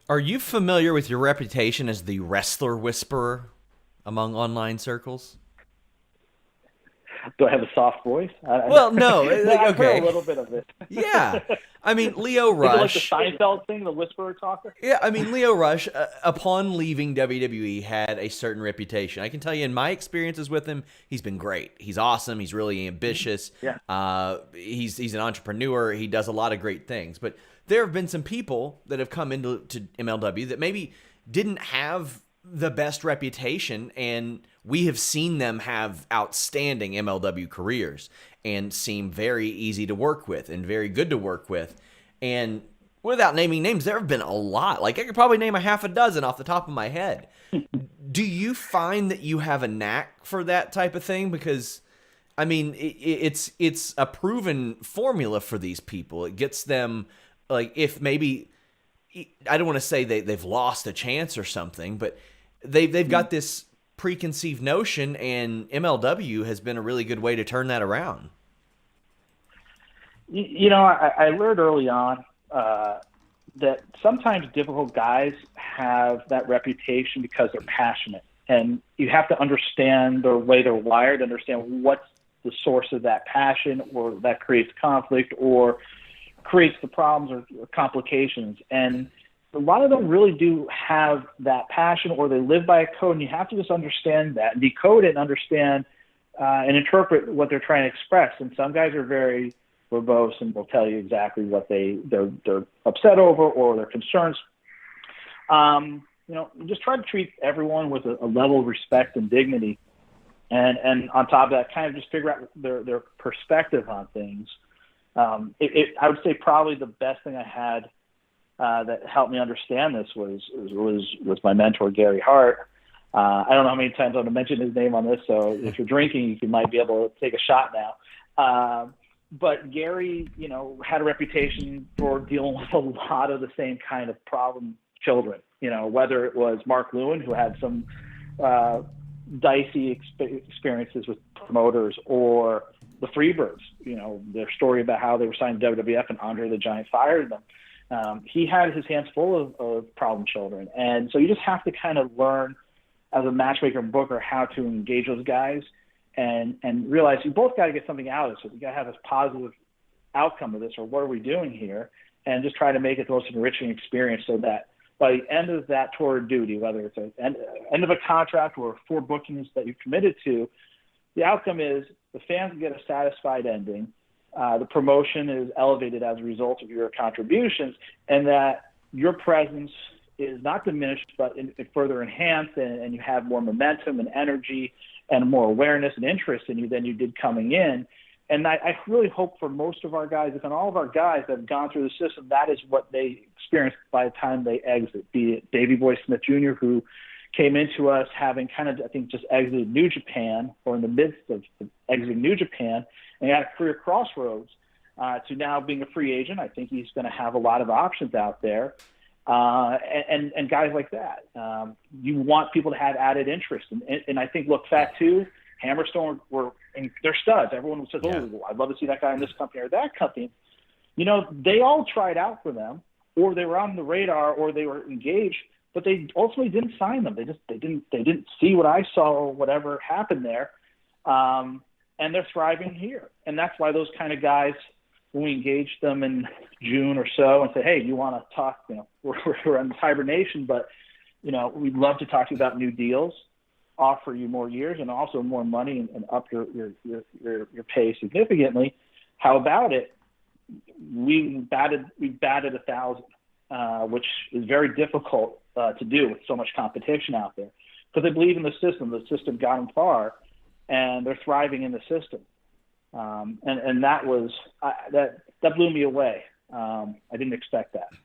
Are you familiar with your reputation as the wrestler whisperer among online circles? Do I have a soft voice? Well, no. No, I've heard a Okay. little bit of it. Yeah. I mean, Leo Is it like the Rush. Seinfeld thing, the whisperer talker? Yeah, I mean, Leo Rush, upon leaving WWE, had a certain reputation. I can tell you, in my experiences with him, he's been great. He's awesome. He's really ambitious. Yeah. He's an entrepreneur. He does a lot of great things. But there have been some people that have come into MLW that maybe didn't have the best reputation, and we have seen them have outstanding MLW careers and seem very easy to work with and very good to work with. And without naming names, there have been a lot. Like, I could probably name a half a dozen off the top of my head. Do you find that you have a knack for that type of thing? Because, I mean, it's a proven formula for these people. It gets them, like, if maybe, I don't want to say they've lost a chance or something, but they've got this preconceived notion, and MLW has been a really good way to turn that around. I learned early on that sometimes difficult guys have that reputation because they're passionate. And you have to understand the way they're wired, understand what's the source of that passion, or that creates conflict or creates the problems or complications. And a lot of them really do have that passion, or they live by a code, and you have to just understand that and decode it and understand and interpret what they're trying to express. And some guys are very verbose and will tell you exactly what they're upset over or their concerns. Just try to treat everyone with a level of respect and dignity. And on top of that, kind of just figure out their perspective on things. I would say probably the best thing I had that helped me understand this was my mentor, Gary Hart. I don't know how many times I'm going to mention his name on this, so if you're drinking, you might be able to take a shot now. But Gary, had a reputation for dealing with a lot of the same kind of problem children, whether it was Mark Lewin, who had some dicey experiences with promoters, or the Freebirds, their story about how they were signed to WWF and Andre the Giant fired them. He had his hands full of problem children. And so you just have to kind of learn as a matchmaker and booker how to engage those guys and realize you both got to get something out of this. So you got to have this positive outcome of this, or what are we doing here? And just try to make it the most enriching experience, so that by the end of that tour of duty, whether it's an end of a contract or 4 bookings that you've committed to, the outcome is the fans get a satisfied ending. The promotion is elevated as a result of your contributions, and that your presence is not diminished, but further enhanced, and you have more momentum and energy and more awareness and interest in you than you did coming in. And I really hope for most of our guys, if not all of our guys that have gone through the system, that is what they experience by the time they exit. Be it Davey Boy Smith Jr., who came into us having kind of, I think, just exited New Japan, or in the midst of exiting New Japan, and had a career crossroads, to now being a free agent. I think he's going to have a lot of options out there. And guys like that, you want people to have added interest. And I think, look, Fat 2, Hammerstone and they're studs. Everyone says, "Oh, I'd love to see that guy in this company or that company." They all tried out for them, or they were on the radar, or they were engaged, but they ultimately didn't sign them. They didn't see what I saw, or whatever happened there, and they're thriving here. And that's why those kind of guys, when we engage them in June or so and say, "Hey, you want to talk? We're in hibernation, but we'd love to talk to you about new deals, offer you more years and also more money, and up your pay significantly. How about it?" We batted 1,000, which is very difficult to do with so much competition out there, because they believe in the system. The system got them far, and they're thriving in the system. And that was that blew me away. I didn't expect that.